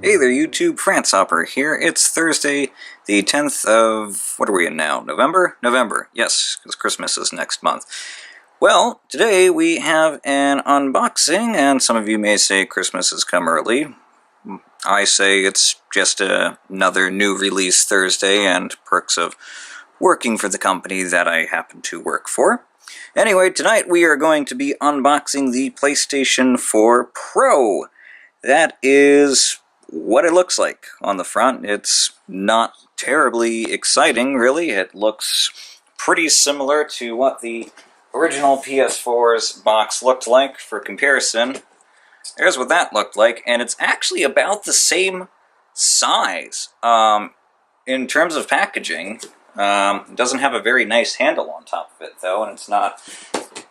Hey there YouTube, France Hopper here. It's Thursday, the 10th of... what are we in now? November? November, yes, because Christmas is next month. Well, today we have an unboxing, and some of you may say Christmas has come early. I say it's just another new release Thursday and perks of working for the company that I happen to work for. Anyway, tonight we are going to be unboxing the PlayStation 4 Pro. That is what it looks like on the front. It's not terribly exciting, really. It looks pretty similar to what the original PS4's box looked like. For comparison, there's what that looked like, and it's actually about the same size. In terms of packaging, it doesn't have a very nice handle on top of it, though, and it's not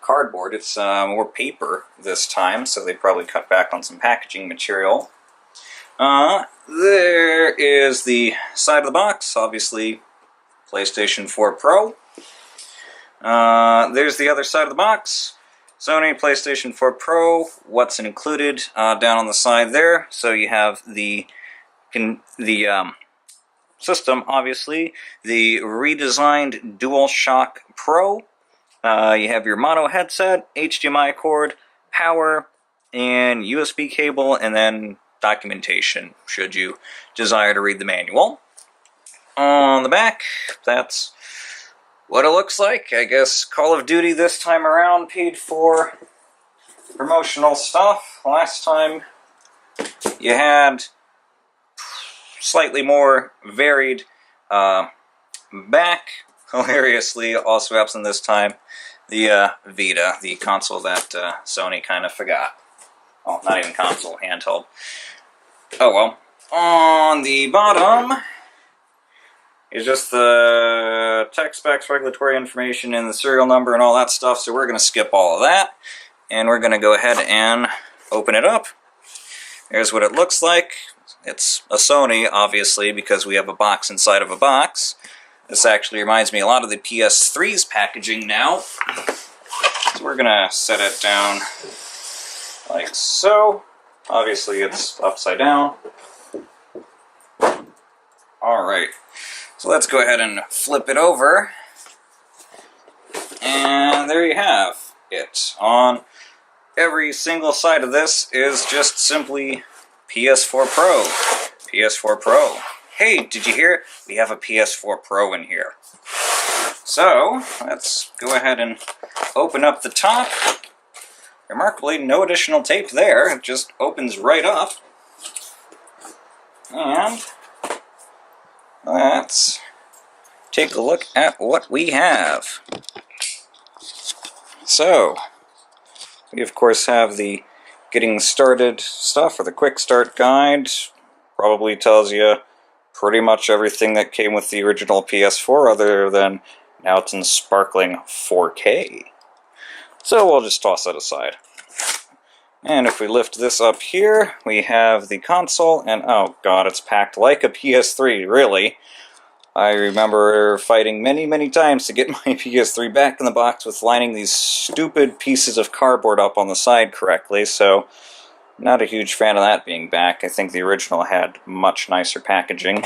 cardboard. It's more paper this time, so they probably cut back on some packaging material. There is the side of the box, obviously PlayStation 4 Pro. There's the other side of the box, Sony PlayStation 4 Pro, what's included down on the side there. So you have the system, obviously, the redesigned DualShock Pro. You have your mono headset, HDMI cord, power, and USB cable, and then documentation, should you desire to read the manual. On the back, that's what it looks like. I guess Call of Duty this time around paid for promotional stuff. Last time you had slightly more varied back. Hilariously, also absent this time, the Vita, the console that Sony kind of forgot. Oh, not even console, handheld. Oh well. On the bottom is just the tech specs, regulatory information, and the serial number and all that stuff, so we're going to skip all of that, and we're going to go ahead and open it up. There's what it looks like. It's a Sony, obviously, because we have a box inside of a box. This actually reminds me a lot of the PS3's packaging now. So we're going to set it down like so. Obviously it's upside down. Alright, so let's go ahead and flip it over. And there you have it. On every single side of this is just simply PS4 Pro. PS4 Pro. Hey, did you hear? We have a PS4 Pro in here. So, let's go ahead and open up the top. Remarkably, no additional tape there. It just opens right up. And let's take a look at what we have. So, we of course have the getting started stuff, or the quick start guide. Probably tells you pretty much everything that came with the original PS4, other than now it's in sparkling 4K. So we'll just toss that aside. And if we lift this up here, we have the console, and oh god, it's packed like a PS3, really. I remember fighting many, many times to get my PS3 back in the box with lining these stupid pieces of cardboard up on the side correctly, so not a huge fan of that being back. I think the original had much nicer packaging.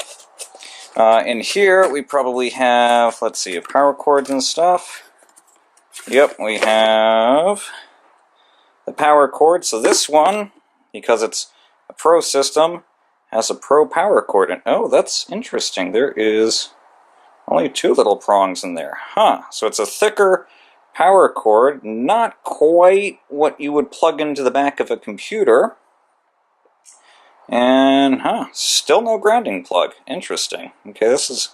In here, we probably have, let's see, power cords and stuff. Yep, we have the power cord. So this one, because it's a Pro system, has a Pro power cord. And oh, that's interesting. There is only two little prongs in there. Huh. So it's a thicker power cord, not quite what you would plug into the back of a computer. And, still no grounding plug. Interesting. Okay, this is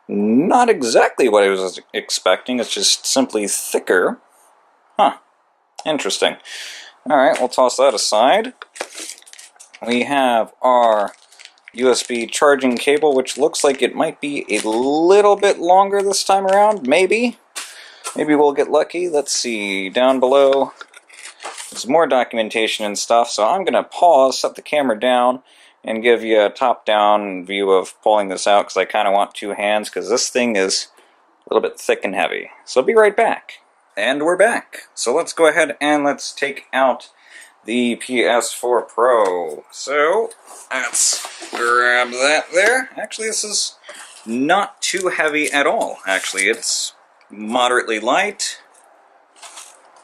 not exactly what I was expecting. It's just simply thicker. Huh. Interesting. Alright, we'll toss that aside. We have our USB charging cable, which looks like it might be a little bit longer this time around. Maybe. Maybe we'll get lucky. Let's see. Down below, there's more documentation and stuff, so I'm going to pause, set the camera down, and give you a top-down view of pulling this out, because I kind of want two hands, because this thing is a little bit thick and heavy. So I'll be right back. And we're back. So let's go ahead and let's take out the PS4 Pro. So, let's grab that there. Actually, this is not too heavy at all. Actually, it's moderately light.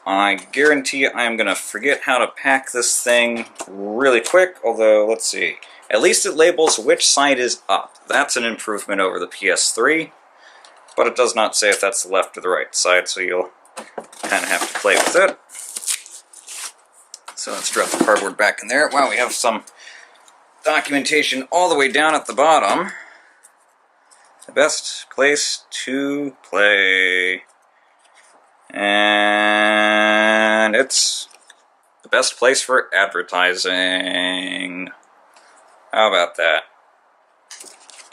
I guarantee you I'm going to forget how to pack this thing really quick, although, let's see. At least it labels which side is up. That's an improvement over the PS3, but it does not say if that's the left or the right side, so you'll kind of have to play with it. So let's drop the cardboard back in there. Wow, we have some documentation all the way down at the bottom. The best place to play. And it's the best place for advertising. How about that?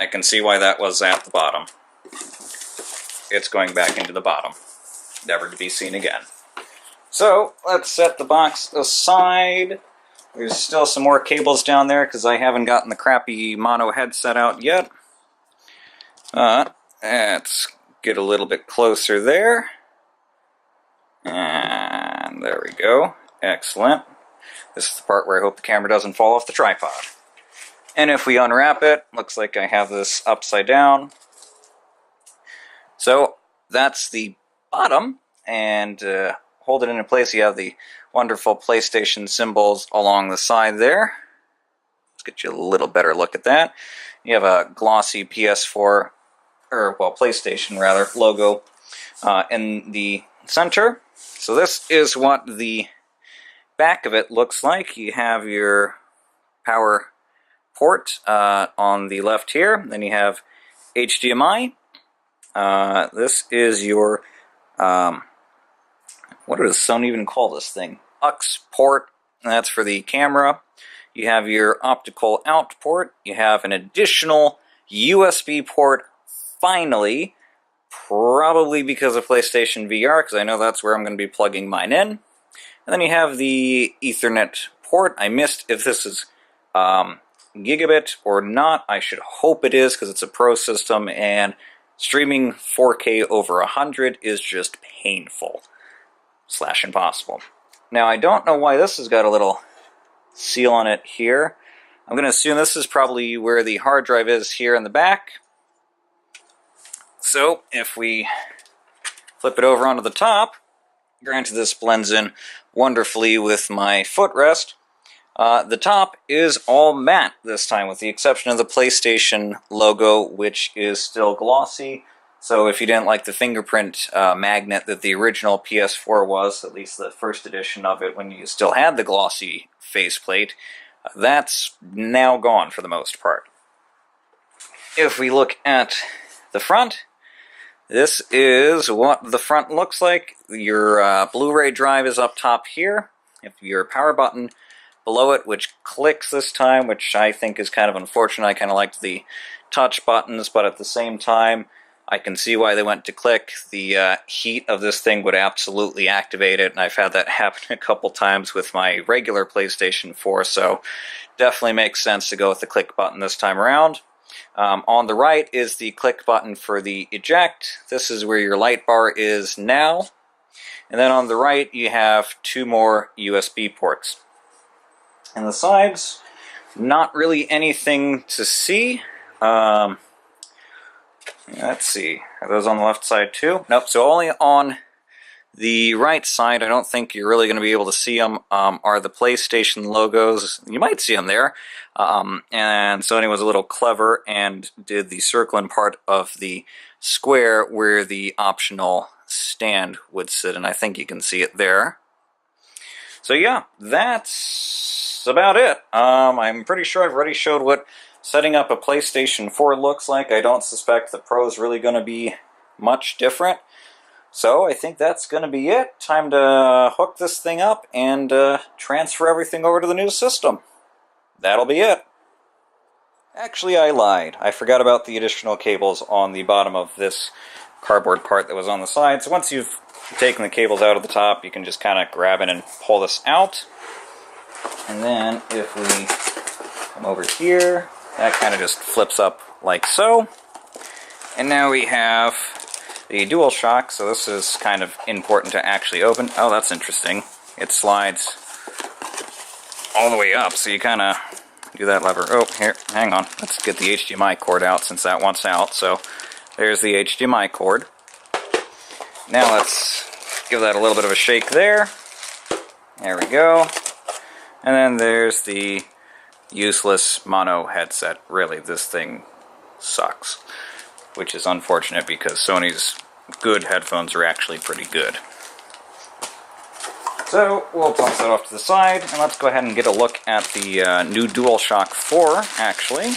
I can see why that was at the bottom. It's going back into the bottom, never to be seen again. So, let's set the box aside. There's still some more cables down there because I haven't gotten the crappy mono headset out yet. Let's get a little bit closer there. And there we go. Excellent. This is the part where I hope the camera doesn't fall off the tripod. And if we unwrap it, looks like I have this upside down. So, that's the bottom, and hold it in place. You have the wonderful PlayStation symbols along the side there. Let's get you a little better look at that. You have a glossy PS4, or well, PlayStation rather, logo in the center. So this is what the back of it looks like. You have your power port on the left here. Then you have HDMI. This is your what does Sony even call this thing? aux port. That's for the camera. You have your optical out port. You have an additional USB port, finally, probably because of PlayStation VR, because I know that's where I'm going to be plugging mine in. And then you have the Ethernet port. I missed if this is gigabit or not. I should hope it is, because it's a Pro system, and streaming 4K over 100 is just painful / impossible. Now, I don't know why this has got a little seal on it here. I'm going to assume this is probably where the hard drive is here in the back. So, if we flip it over onto the top, granted this blends in wonderfully with my footrest, the top is all matte this time, with the exception of the PlayStation logo, which is still glossy. So if you didn't like the fingerprint magnet that the original PS4 was, at least the first edition of it when you still had the glossy faceplate, that's now gone for the most part. If we look at the front, this is what the front looks like. Your Blu-ray drive is up top here. If your power button below it, which clicks this time, which I think is kind of unfortunate. I kind of liked the touch buttons, but at the same time, I can see why they went to click. The heat of this thing would absolutely activate it, and I've had that happen a couple times with my regular PlayStation 4, so definitely makes sense to go with the click button this time around. On the right is the click button for the eject. This is where your light bar is now. And then on the right, you have 2 more USB ports. And the sides, not really anything to see. Let's see, are those on the left side too? Nope, so only on the right side, I don't think you're really going to be able to see them, are the PlayStation logos. You might see them there. And Sony was a little clever and did the circling part of the square where the optional stand would sit, and I think you can see it there. So yeah, that's about it. I'm pretty sure I've already showed what setting up a PlayStation 4 looks like. I don't suspect the Pro is really going to be much different. So I think that's going to be it. Time to hook this thing up and transfer everything over to the new system. That'll be it. Actually, I lied. I forgot about the additional cables on the bottom of this cardboard part that was on the side. So once you've taken the cables out of the top, you can just kind of grab it and pull this out. And then if we come over here, that kind of just flips up like so. And now we have the DualShock, so this is kind of important to actually open. Oh, that's interesting. It slides all the way up, so you kind of do that lever. Oh, here, hang on. Let's get the HDMI cord out since that one's out. So there's the HDMI cord. Now let's give that a little bit of a shake there. There we go. And then there's the useless mono headset. Really, this thing sucks. Which is unfortunate because Sony's good headphones are actually pretty good. So we'll toss that off to the side, and let's go ahead and get a look at the new DualShock 4, actually.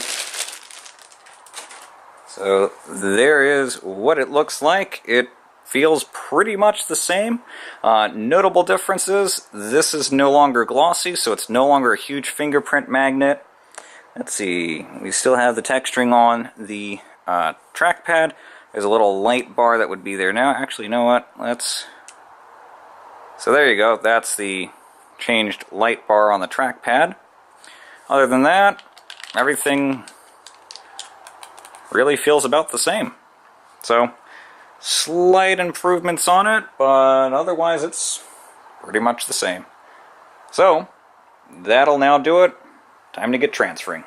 So there is what it looks like. It feels pretty much the same. Notable differences, this is no longer glossy, so it's no longer a huge fingerprint magnet. Let's see, we still have the texturing on the trackpad. There's a little light bar that would be there now. Actually, you know what? So there you go. That's the changed light bar on the trackpad. Other than that, everything really feels about the same. So, slight improvements on it, but otherwise it's pretty much the same. So, that'll now do it. Time to get transferring.